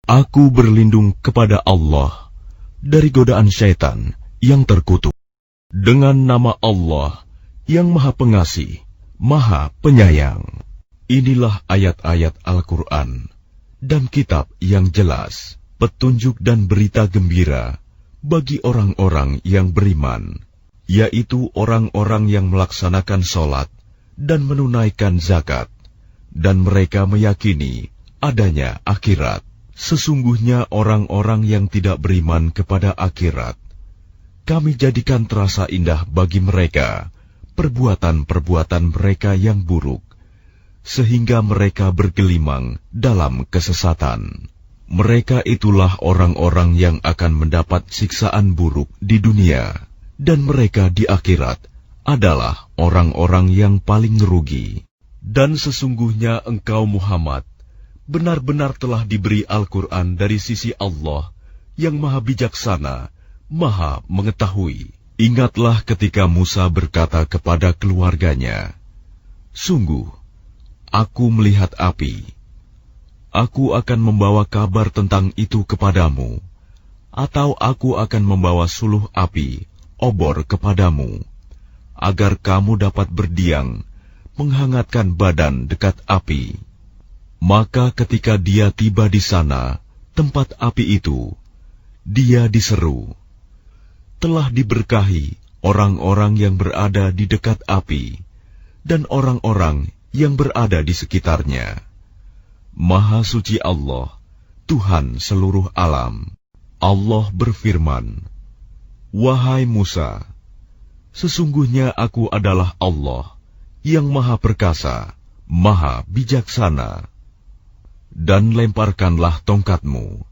Aku berlindung kepada Allah dari godaan syaitan yang terkutuk. Dengan nama Allah yang Maha Pengasih, Maha Penyayang. Inilah ayat-ayat Al-Quran dan kitab yang jelas, petunjuk dan berita gembira bagi orang-orang yang beriman, yaitu orang-orang yang melaksanakan sholat dan menunaikan zakat, dan mereka meyakini adanya akhirat. Sesungguhnya orang-orang yang tidak beriman kepada akhirat, kami jadikan terasa indah bagi mereka perbuatan-perbuatan mereka yang buruk, sehingga mereka bergelimang dalam kesesatan. Mereka itulah orang-orang yang akan mendapat siksaan buruk di dunia, dan mereka di akhirat adalah orang-orang yang paling rugi. Dan sesungguhnya engkau Muhammad benar-benar telah diberi Al-Quran dari sisi Allah yang Maha Bijaksana, Maha Mengetahui. Ingatlah ketika Musa berkata kepada keluarganya, "Sungguh, aku melihat api. Aku akan membawa kabar tentang itu kepadamu, atau aku akan membawa suluh api, obor kepadamu, agar kamu dapat berdiam, menghangatkan badan dekat api." Maka ketika dia tiba di sana, tempat api itu, dia diseru, "Telah diberkahi orang-orang yang berada di dekat api, dan orang-orang yang berada di sekitarnya. Maha suci Allah, Tuhan seluruh alam." Allah berfirman, "Wahai Musa, sesungguhnya aku adalah Allah yang Maha Perkasa, Maha Bijaksana. Dan lemparkanlah tongkatmu."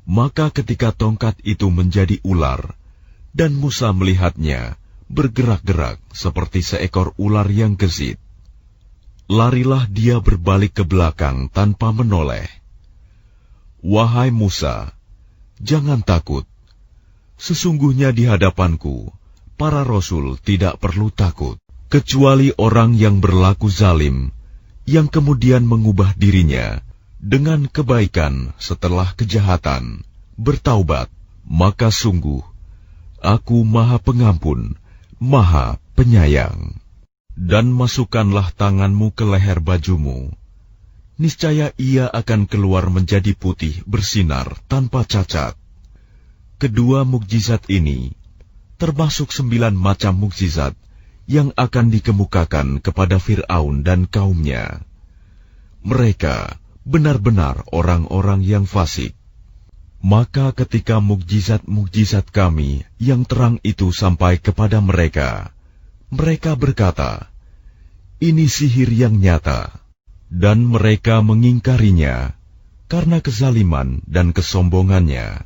Maka ketika tongkat itu menjadi ular, dan Musa melihatnya bergerak-gerak seperti seekor ular yang gesit, larilah dia berbalik ke belakang tanpa menoleh. "Wahai Musa, jangan takut. Sesungguhnya di hadapanku, para rasul tidak perlu takut, kecuali orang yang berlaku zalim, yang kemudian mengubah dirinya dengan kebaikan setelah kejahatan, bertaubat, maka sungguh Aku Maha Pengampun, Maha Penyayang." Dan masukkanlah tanganmu ke leher bajumu, niscaya ia akan keluar menjadi putih bersinar tanpa cacat. Kedua mukjizat ini termasuk 9 macam mukjizat yang akan dikemukakan kepada Fir'aun dan kaumnya. Mereka benar-benar orang-orang yang fasik. Maka ketika mukjizat-mukjizat kami yang terang itu sampai kepada mereka, mereka berkata, "Ini sihir yang nyata." Dan mereka mengingkarinya karena kezaliman dan kesombongannya,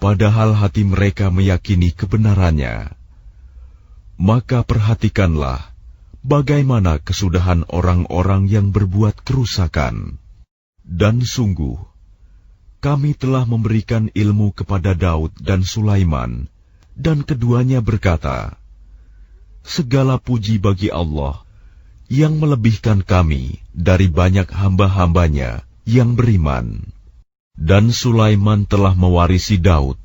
padahal hati mereka meyakini kebenarannya. Maka perhatikanlah bagaimana kesudahan orang-orang yang berbuat kerusakan. Dan sungguh, kami telah memberikan ilmu kepada Daud dan Sulaiman, dan keduanya berkata, "Segala puji bagi Allah yang melebihkan kami dari banyak hamba-hambanya yang beriman." Dan Sulaiman telah mewarisi Daud,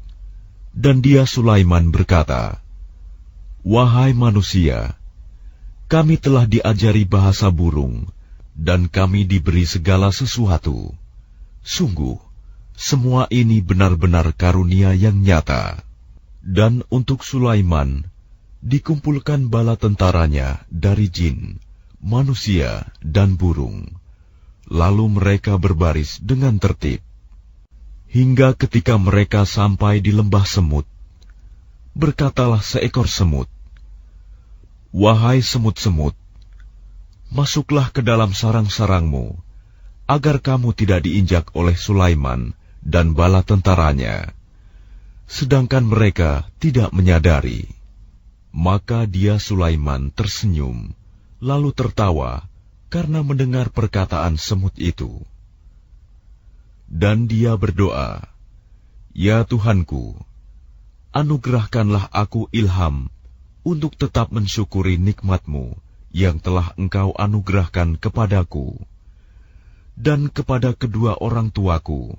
dan dia Sulaiman berkata, "Wahai manusia, kami telah diajari bahasa burung, dan kami diberi segala sesuatu. Sungguh, semua ini benar-benar karunia yang nyata." Dan untuk Sulaiman dikumpulkan bala tentaranya dari jin, manusia, dan burung. Lalu mereka berbaris dengan tertib. Hingga ketika mereka sampai di lembah semut, berkatalah seekor semut, "Wahai semut-semut, masuklah ke dalam sarang-sarangmu, agar kamu tidak diinjak oleh Sulaiman dan bala tentaranya." Sedangkan mereka tidak menyadari. Maka dia Sulaiman tersenyum, lalu tertawa karena mendengar perkataan semut itu. Dan dia berdoa, "Ya Tuhanku, anugerahkanlah aku ilham untuk tetap mensyukuri nikmat-Mu yang telah Engkau anugerahkan kepadaku dan kepada kedua orang tuaku,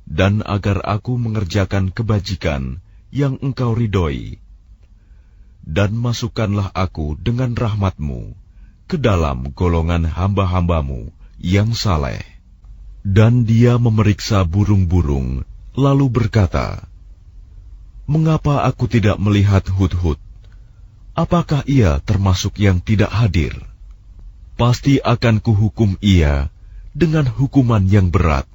dan agar aku mengerjakan kebajikan yang engkau ridhoi. Dan masukkanlah aku dengan rahmat-Mu ke dalam golongan hamba-hamba-Mu yang saleh. Dan dia memeriksa burung-burung, lalu berkata, "Mengapa aku tidak melihat Hudhud? Apakah ia termasuk yang tidak hadir? Pasti akan kuhukum ia dengan hukuman yang berat,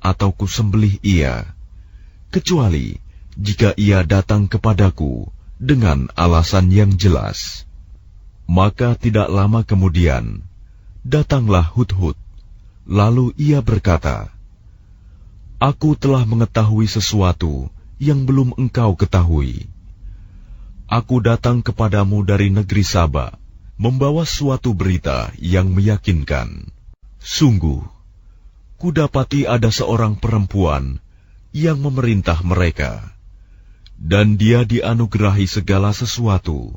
atau kusembelih ia, kecuali jika ia datang kepadaku dengan alasan yang jelas." Maka tidak lama kemudian, datanglah Hudhud, lalu ia berkata, "Aku telah mengetahui sesuatu yang belum engkau ketahui. Aku datang kepadamu dari negeri Saba, membawa suatu berita yang meyakinkan. Sungguh, kudapati ada seorang perempuan yang memerintah mereka, dan dia dianugerahi segala sesuatu,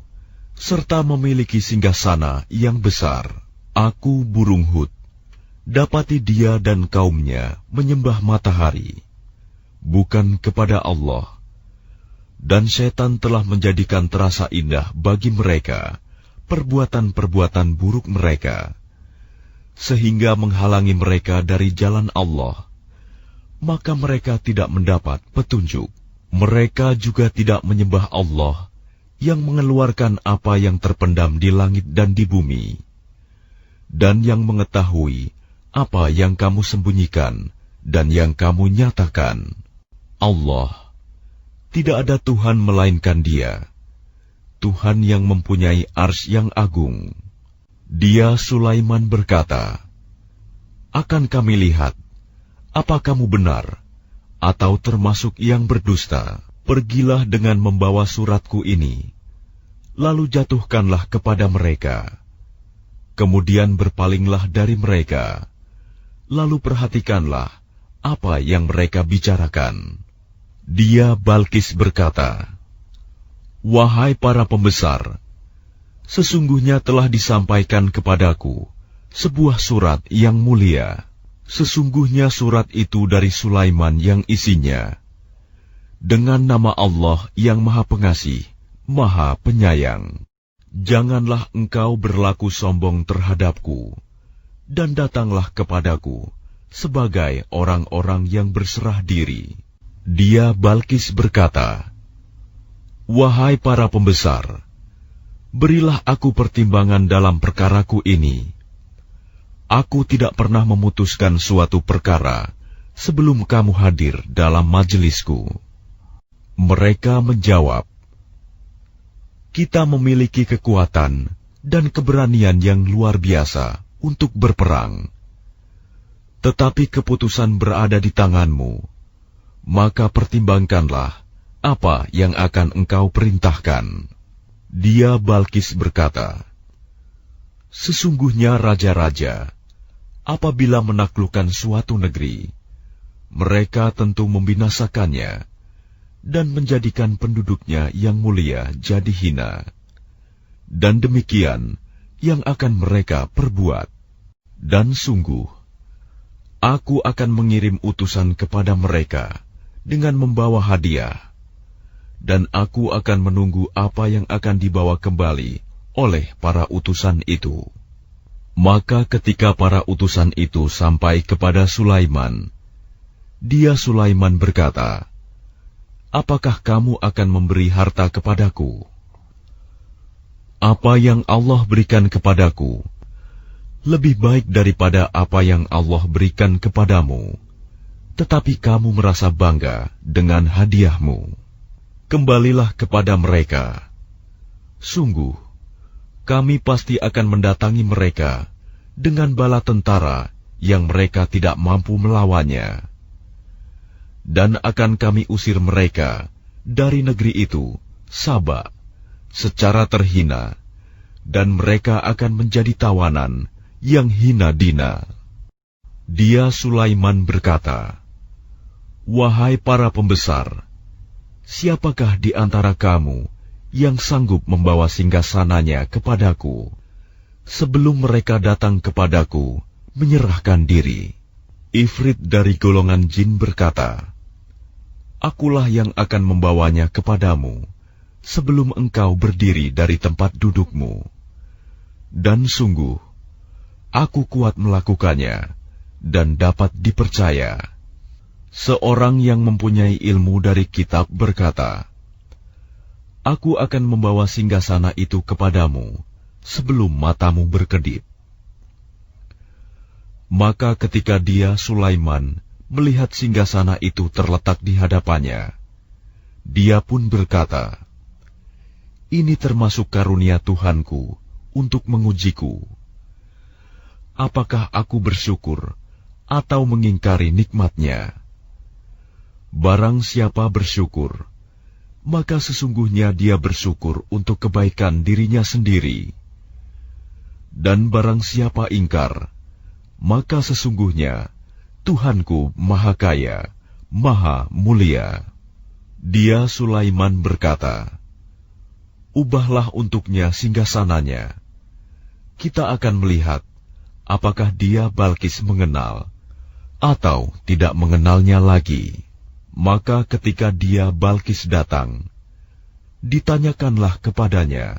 serta memiliki singgasana yang besar. Aku, burung Hud, dapati dia dan kaumnya menyembah matahari, bukan kepada Allah, dan setan telah menjadikan terasa indah bagi mereka perbuatan-perbuatan buruk mereka, sehingga menghalangi mereka dari jalan Allah, maka mereka tidak mendapat petunjuk. Mereka juga tidak menyembah Allah yang mengeluarkan apa yang terpendam di langit dan di bumi, dan yang mengetahui apa yang kamu sembunyikan dan yang kamu nyatakan. Allah, tidak ada Tuhan melainkan Dia, Tuhan yang mempunyai arsy yang agung. Dia Sulaiman berkata, "Akan kami lihat, apa kamu benar, atau termasuk yang berdusta. Pergilah dengan membawa suratku ini, lalu jatuhkanlah kepada mereka. Kemudian berpalinglah dari mereka, lalu perhatikanlah apa yang mereka bicarakan." Dia Balkis berkata, "Wahai para pembesar, sesungguhnya telah disampaikan kepadaku sebuah surat yang mulia. Sesungguhnya surat itu dari Sulaiman yang isinya, dengan nama Allah yang Maha Pengasih, Maha Penyayang. Janganlah engkau berlaku sombong terhadapku, dan datanglah kepadaku sebagai orang-orang yang berserah diri." Dia Balkis berkata, "Wahai para pembesar, berilah aku pertimbangan dalam perkaraku ini. Aku tidak pernah memutuskan suatu perkara sebelum kamu hadir dalam majelisku." Mereka menjawab, "Kita memiliki kekuatan dan keberanian yang luar biasa untuk berperang. Tetapi keputusan berada di tanganmu, maka pertimbangkanlah apa yang akan engkau perintahkan." Dia Balkis berkata, "Sesungguhnya raja-raja, apabila menaklukkan suatu negeri, mereka tentu membinasakannya dan menjadikan penduduknya yang mulia jadi hina. Dan demikian yang akan mereka perbuat. Dan sungguh, aku akan mengirim utusan kepada mereka dengan membawa hadiah, dan aku akan menunggu apa yang akan dibawa kembali oleh para utusan itu." Maka ketika para utusan itu sampai kepada Sulaiman, dia Sulaiman berkata, "Apakah kamu akan memberi harta kepadaku? Apa yang Allah berikan kepadaku lebih baik daripada apa yang Allah berikan kepadamu, tetapi kamu merasa bangga dengan hadiahmu. Kembalilah kepada mereka. Sungguh, kami pasti akan mendatangi mereka dengan bala tentara yang mereka tidak mampu melawannya. Dan akan kami usir mereka dari negeri itu, Saba, secara terhina, dan mereka akan menjadi tawanan yang hina dina." Dia Sulaiman berkata, "Wahai para pembesar, siapakah di antara kamu yang sanggup membawa singgasananya kepadaku sebelum mereka datang kepadaku menyerahkan diri?" Ifrit dari golongan jin berkata, Akulah yang akan membawanya kepadamu sebelum engkau berdiri dari tempat dudukmu. Dan sungguh, aku kuat melakukannya dan dapat dipercaya. Seorang yang mempunyai ilmu dari kitab berkata, Aku akan membawa singgasana itu kepadamu sebelum matamu berkedip. Maka ketika dia, Sulaiman, melihat singgasana itu terletak di hadapannya, dia pun berkata, Ini termasuk karunia Tuhanku untuk mengujiku. Apakah aku bersyukur atau mengingkari nikmat-Nya? Barang siapa bersyukur, maka sesungguhnya dia bersyukur untuk kebaikan dirinya sendiri. Dan barang siapa ingkar, maka sesungguhnya Tuhanku Maha Kaya, Maha Mulia. Dia, Sulaiman, berkata, Ubahlah untuknya singgasananya. Kita akan melihat apakah dia Balkis mengenal atau tidak mengenalnya lagi. Maka ketika dia Balkis datang, ditanyakanlah kepadanya,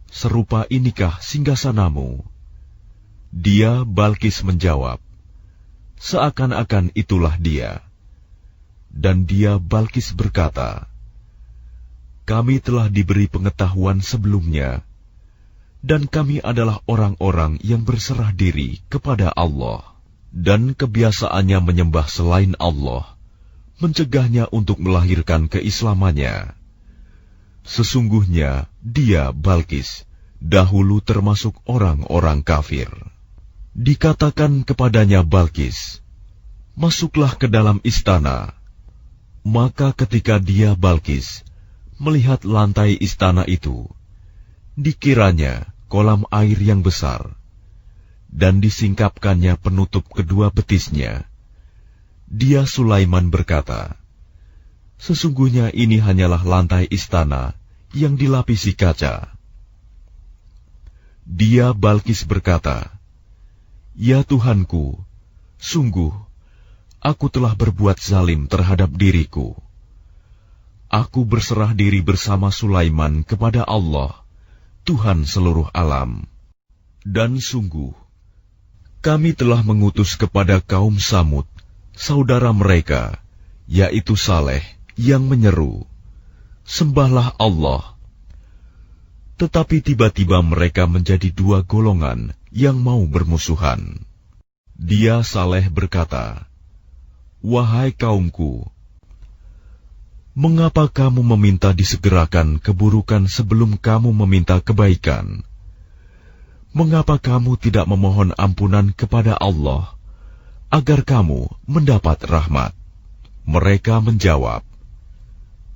Serupa inikah singgasanamu? Dia Balkis menjawab, Seakan-akan itulah dia. Dan dia Balkis berkata, Kami telah diberi pengetahuan sebelumnya, dan kami adalah orang-orang yang berserah diri kepada Allah, dan kebiasaannya menyembah selain Allah mencegahnya untuk melahirkan keislamannya. Sesungguhnya dia, Balkis, dahulu termasuk orang-orang kafir. Dikatakan kepadanya Balkis, Masuklah ke dalam istana. Maka ketika dia, Balkis, melihat lantai istana itu, dikiranya kolam air yang besar, dan disingkapkannya penutup kedua betisnya. Dia, Sulaiman, berkata, Sesungguhnya ini hanyalah lantai istana yang dilapisi kaca. Dia, Balkis, berkata, Ya Tuhanku, sungguh, aku telah berbuat zalim terhadap diriku. Aku berserah diri bersama Sulaiman kepada Allah, Tuhan seluruh alam. Dan sungguh, kami telah mengutus kepada kaum Samud, saudara mereka, yaitu Saleh, yang menyeru, Sembahlah Allah. Tetapi tiba-tiba mereka menjadi dua golongan yang mau bermusuhan. Dia, Saleh, berkata, Wahai kaumku, mengapa kamu meminta disegerakan keburukan sebelum kamu meminta kebaikan? Mengapa kamu tidak memohon ampunan kepada Allah agar kamu mendapat rahmat? Mereka menjawab,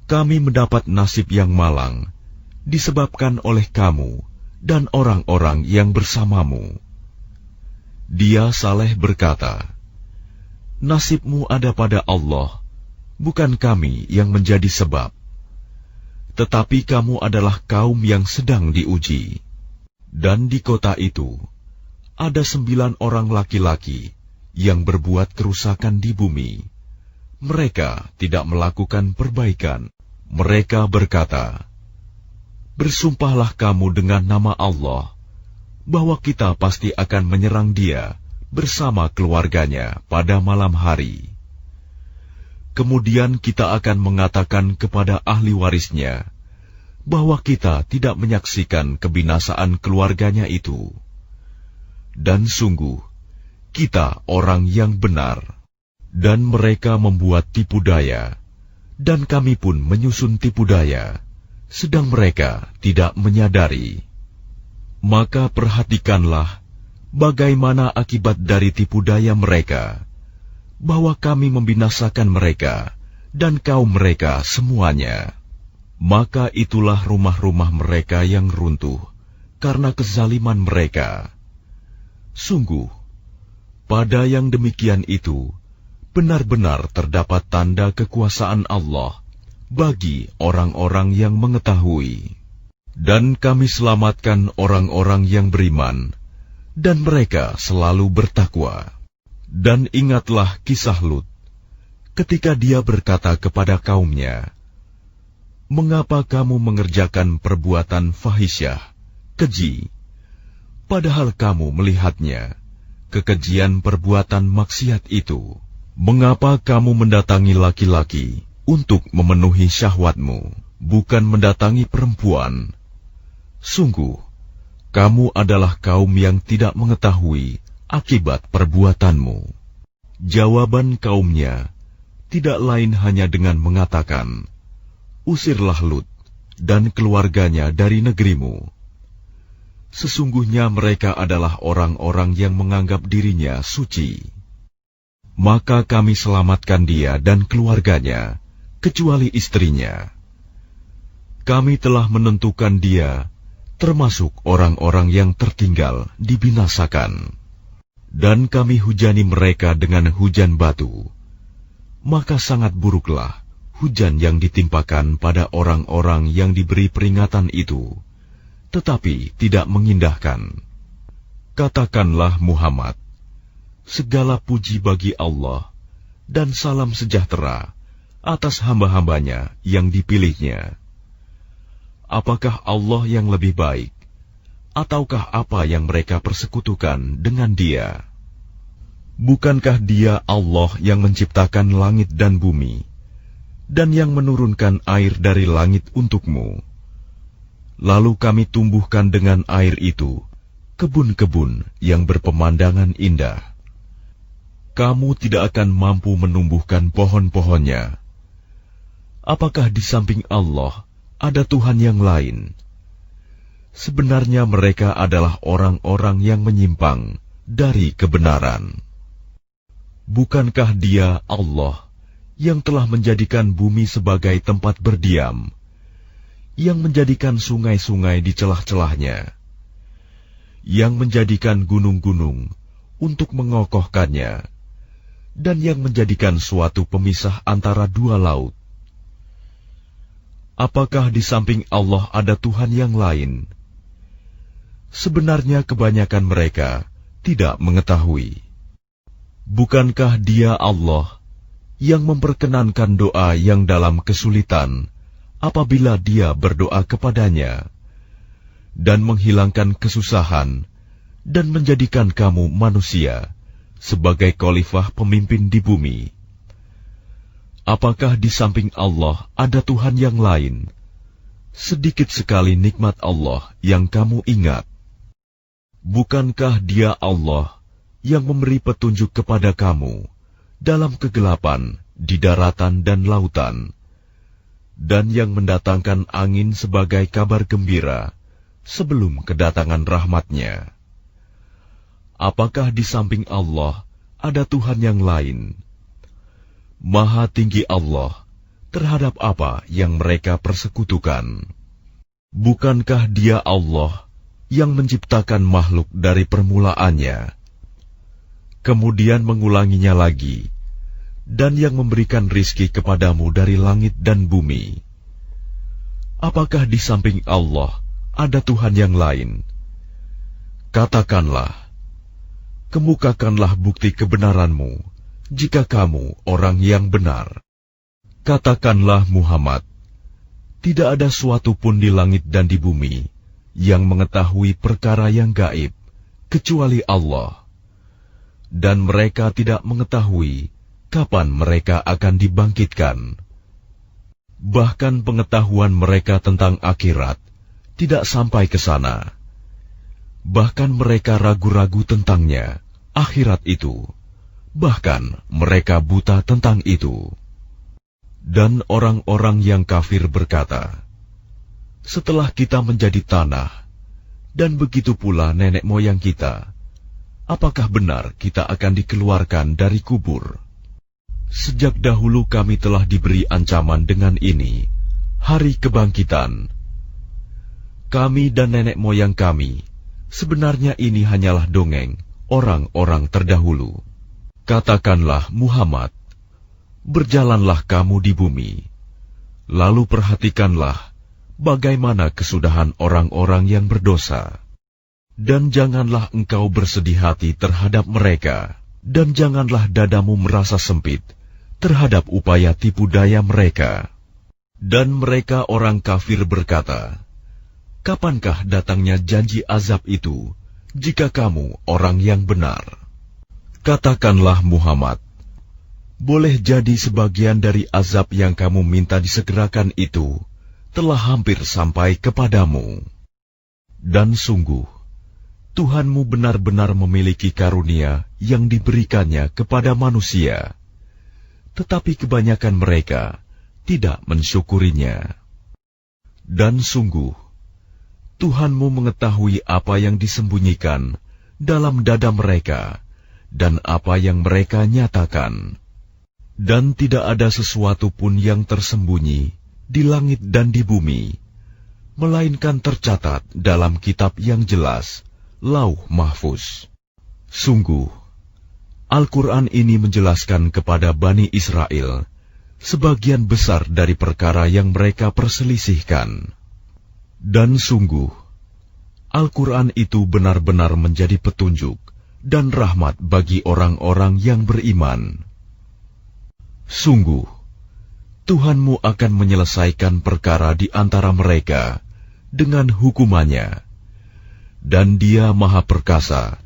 Kami mendapat nasib yang malang disebabkan oleh kamu dan orang-orang yang bersamamu. Dia, Saleh, berkata, Nasibmu ada pada Allah, bukan kami yang menjadi sebab. Tetapi kamu adalah kaum yang sedang diuji. Dan di kota itu ada 9 orang laki-laki yang berbuat kerusakan di bumi. Mereka tidak melakukan perbaikan. Mereka berkata, Bersumpahlah kamu dengan nama Allah, bahwa kita pasti akan menyerang dia bersama keluarganya pada malam hari. Kemudian kita akan mengatakan kepada ahli warisnya, bahwa kita tidak menyaksikan kebinasaan keluarganya itu. Dan sungguh, kita orang yang benar. Dan mereka membuat tipu daya, dan kami pun menyusun tipu daya, sedang mereka tidak menyadari. Maka perhatikanlah bagaimana akibat dari tipu daya mereka, bahwa kami membinasakan mereka dan kaum mereka semuanya. Maka itulah rumah-rumah mereka yang runtuh karena kezaliman mereka. Sungguh, pada yang demikian itu benar-benar terdapat tanda kekuasaan Allah bagi orang-orang yang mengetahui. Dan kami selamatkan orang-orang yang beriman, dan mereka selalu bertakwa. Dan ingatlah kisah Lut. ketika dia berkata kepada kaumnya, "Mengapa kamu mengerjakan perbuatan fahisyah, keji, padahal kamu melihatnya, kekejian perbuatan maksiat itu? Mengapa kamu mendatangi laki-laki untuk memenuhi syahwatmu, bukan mendatangi perempuan? Sungguh, kamu adalah kaum yang tidak mengetahui akibat perbuatanmu." Jawaban kaumnya tidak lain hanya dengan mengatakan, "Usirlah Lut dan keluarganya dari negerimu. Sesungguhnya mereka adalah orang-orang yang menganggap dirinya suci. Maka kami selamatkan dia dan keluarganya, kecuali istrinya. Kami telah menentukan dia termasuk orang-orang yang tertinggal dibinasakan. Dan kami hujani mereka dengan hujan batu. Maka sangat buruklah hujan yang ditimpakan pada orang-orang yang diberi peringatan itu, tetapi tidak mengindahkan. Katakanlah Muhammad, segala puji bagi Allah dan salam sejahtera atas hamba-hambanya yang dipilihnya. Apakah Allah yang lebih baik, ataukah apa yang mereka persekutukan dengan Dia? Bukankah Dia Allah yang menciptakan langit dan bumi, dan yang menurunkan air dari langit untukmu? Lalu kami tumbuhkan dengan air itu kebun-kebun yang berpemandangan indah. Kamu tidak akan mampu menumbuhkan pohon-pohonnya. Apakah di samping Allah ada Tuhan yang lain? Sebenarnya mereka adalah orang-orang yang menyimpang dari kebenaran. Bukankah Dia Allah yang telah menjadikan bumi sebagai tempat berdiam, yang menjadikan sungai-sungai di celah-celahnya, yang menjadikan gunung-gunung untuk mengokohkannya, dan yang menjadikan suatu pemisah antara dua laut? Apakah di samping Allah ada Tuhan yang lain? Sebenarnya kebanyakan mereka tidak mengetahui. Bukankah Dia Allah yang memperkenankan doa yang dalam kesulitan apabila dia berdoa kepadanya, dan menghilangkan kesusahan, dan menjadikan kamu manusia sebagai khalifah pemimpin di bumi? Apakah di samping Allah ada Tuhan yang lain? Sedikit sekali nikmat Allah yang kamu ingat. Bukankah Dia Allah yang memberi petunjuk kepada kamu dalam kegelapan di daratan dan lautan, dan yang mendatangkan angin sebagai kabar gembira sebelum kedatangan rahmat-Nya? Apakah di samping Allah ada Tuhan yang lain? Maha tinggi Allah terhadap apa yang mereka persekutukan. Bukankah Dia Allah yang menciptakan makhluk dari permulaannya, kemudian mengulanginya lagi, dan yang memberikan rizki kepadamu dari langit dan bumi? Apakah di samping Allah ada Tuhan yang lain? Katakanlah, kemukakanlah bukti kebenaranmu jika kamu orang yang benar. Katakanlah Muhammad, tidak ada suatu pun di langit dan di bumi yang mengetahui perkara yang gaib kecuali Allah, dan mereka tidak mengetahui kapan mereka akan dibangkitkan. Bahkan pengetahuan mereka tentang akhirat tidak sampai ke sana. Bahkan mereka ragu-ragu tentangnya, akhirat itu. Bahkan mereka buta tentang itu. Dan orang-orang yang kafir berkata, setelah kita menjadi tanah, dan begitu pula nenek moyang kita, apakah benar kita akan dikeluarkan dari kubur? Sejak dahulu kami telah diberi ancaman dengan ini, hari kebangkitan. Kami dan nenek moyang kami, sebenarnya ini hanyalah dongeng orang-orang terdahulu. Katakanlah Muhammad, berjalanlah kamu di bumi, lalu perhatikanlah bagaimana kesudahan orang-orang yang berdosa. Dan janganlah engkau bersedih hati terhadap mereka, dan janganlah dadamu merasa sempit terhadap upaya tipu daya mereka. Dan mereka orang kafir berkata, "Kapankah datangnya janji azab itu, jika kamu orang yang benar?" Katakanlah Muhammad, boleh jadi sebagian dari azab yang kamu minta disegerakan itu telah hampir sampai kepadamu. Dan sungguh, Tuhanmu benar-benar memiliki karunia yang diberikannya kepada manusia, tetapi kebanyakan mereka tidak mensyukurinya. Dan sungguh, Tuhanmu mengetahui apa yang disembunyikan dalam dada mereka dan apa yang mereka nyatakan. Dan tidak ada sesuatu pun yang tersembunyi di langit dan di bumi, melainkan tercatat dalam kitab yang jelas, Lauh Mahfuz. Sungguh, Al-Quran ini menjelaskan kepada Bani Israel sebagian besar dari perkara yang mereka perselisihkan. Dan sungguh, Al-Quran itu benar-benar menjadi petunjuk dan rahmat bagi orang-orang yang beriman. Sungguh, Tuhanmu akan menyelesaikan perkara di antara mereka dengan hukumannya, dan Dia Maha Perkasa,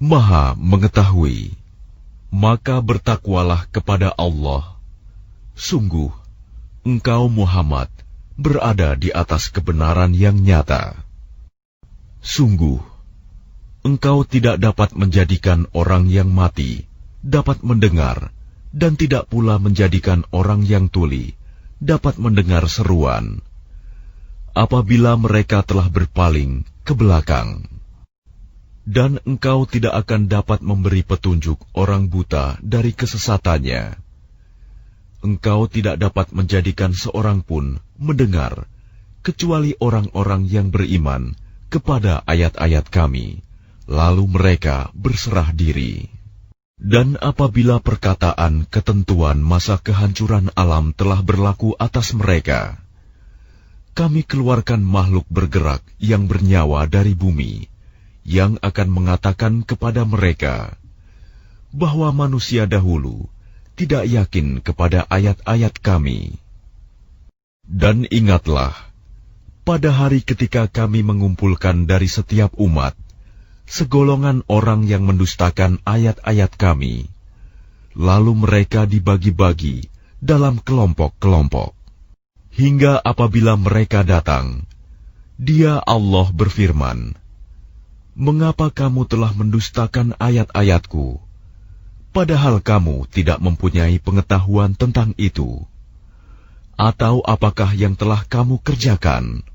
Maha Mengetahui. Maka bertakwalah kepada Allah. Sungguh, engkau Muhammad berada di atas kebenaran yang nyata. Sungguh, engkau tidak dapat menjadikan orang yang mati dapat mendengar, dan tidak pula menjadikan orang yang tuli dapat mendengar seruan, apabila mereka telah berpaling ke belakang. Dan engkau tidak akan dapat memberi petunjuk orang buta dari kesesatannya. Engkau tidak dapat menjadikan seorang pun mendengar, kecuali orang-orang yang beriman kepada ayat-ayat kami, lalu mereka berserah diri. Dan apabila perkataan ketentuan masa kehancuran alam telah berlaku atas mereka, kami keluarkan makhluk bergerak yang bernyawa dari bumi, yang akan mengatakan kepada mereka bahwa manusia dahulu tidak yakin kepada ayat-ayat kami. Dan ingatlah, pada hari ketika kami mengumpulkan dari setiap umat segolongan orang yang mendustakan ayat-ayat kami, lalu mereka dibagi-bagi dalam kelompok-kelompok. Hingga apabila mereka datang, Dia Allah berfirman, "Mengapa kamu telah mendustakan ayat-ayatku, padahal kamu tidak mempunyai pengetahuan tentang itu? Atau apakah yang telah kamu kerjakan?"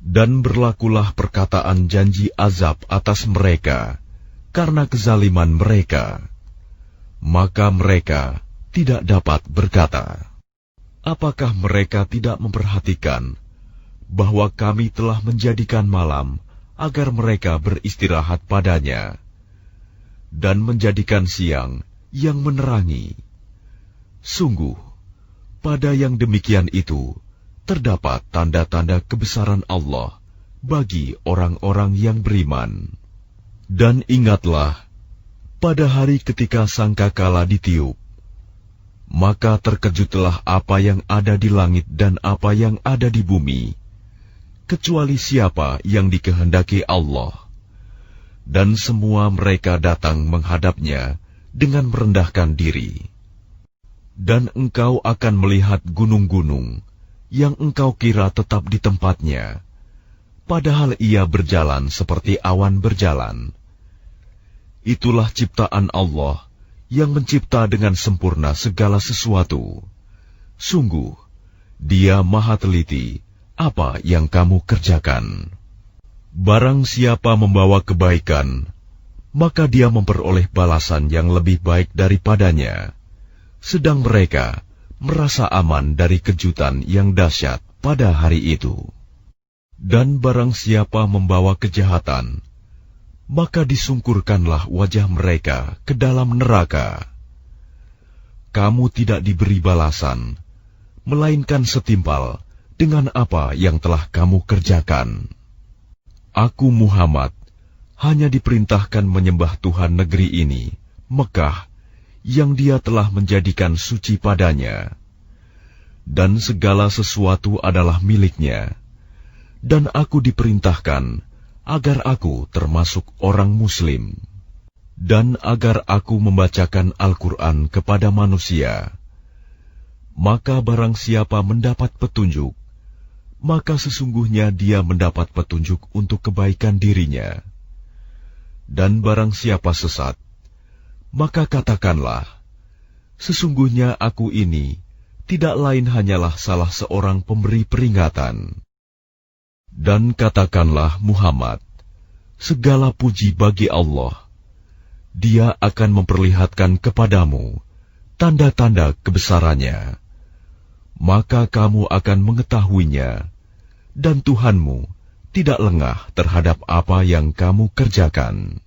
Dan berlakulah perkataan janji azab atas mereka karena kezaliman mereka. Maka mereka tidak dapat berkata, "Apakah mereka tidak memperhatikan bahwa kami telah menjadikan malam agar mereka beristirahat padanya, dan menjadikan siang yang menerangi? Sungguh, pada yang demikian itu terdapat tanda-tanda kebesaran Allah bagi orang-orang yang beriman." Dan ingatlah, pada hari ketika sangkakala ditiup, maka terkejutlah apa yang ada di langit dan apa yang ada di bumi, kecuali siapa yang dikehendaki Allah. Dan semua mereka datang menghadapnya dengan merendahkan diri. Dan engkau akan melihat gunung-gunung yang engkau kira tetap di tempatnya, padahal ia berjalan seperti awan berjalan. Itulah ciptaan Allah yang mencipta dengan sempurna segala sesuatu. Sungguh, Dia Maha Teliti apa yang kamu kerjakan. Barang siapa membawa kebaikan, maka dia memperoleh balasan yang lebih baik daripadanya, sedang mereka merasa aman dari kejutan yang dahsyat pada hari itu. Dan barang siapa membawa kejahatan, maka disungkurkanlah wajah mereka ke dalam neraka. Kamu tidak diberi balasan, melainkan setimpal dengan apa yang telah kamu kerjakan. Aku Muhammad hanya diperintahkan menyembah Tuhan negeri ini, Mekah, yang Dia telah menjadikan suci padanya, dan segala sesuatu adalah milik-Nya, dan aku diperintahkan agar aku termasuk orang Muslim, dan agar aku membacakan Al-Quran kepada manusia. Maka barang siapa mendapat petunjuk, maka sesungguhnya dia mendapat petunjuk untuk kebaikan dirinya. Dan barang siapa sesat, maka katakanlah, sesungguhnya aku ini tidak lain hanyalah salah seorang pemberi peringatan. Dan katakanlah Muhammad, segala puji bagi Allah. Dia akan memperlihatkan kepadamu tanda-tanda kebesarannya. Maka kamu akan mengetahuinya, dan Tuhanmu tidak lengah terhadap apa yang kamu kerjakan.